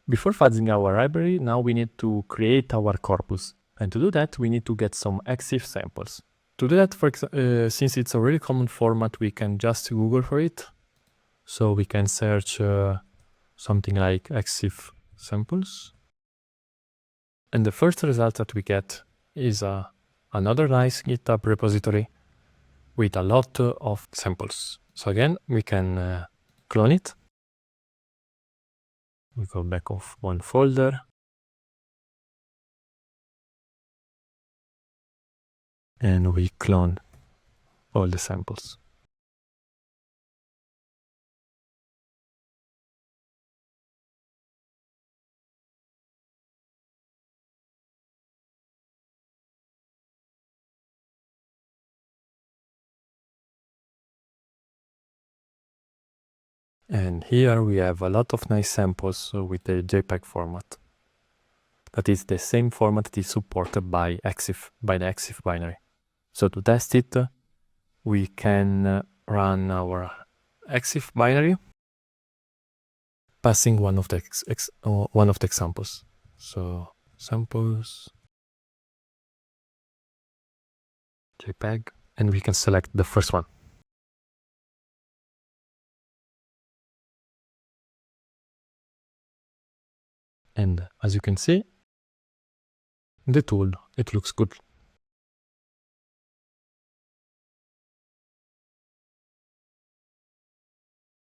Before fuzzing our library, now we need to create our corpus. And to do that, we need to get some exif samples. To do that, since it's a really common format, we can just Google for it. So we can search something like exif samples. And the first result that we get is another nice GitHub repository with a lot of samples. So again, we can clone it. We go back of one folder. And we clone all the samples. And here we have a lot of nice samples with the JPEG format. That is the same format that is supported by the EXIF binary. So to test it, we can run our EXIF binary, passing one of the examples. So samples, JPEG, and we can select the first one. And as you can see, the tool, it looks good.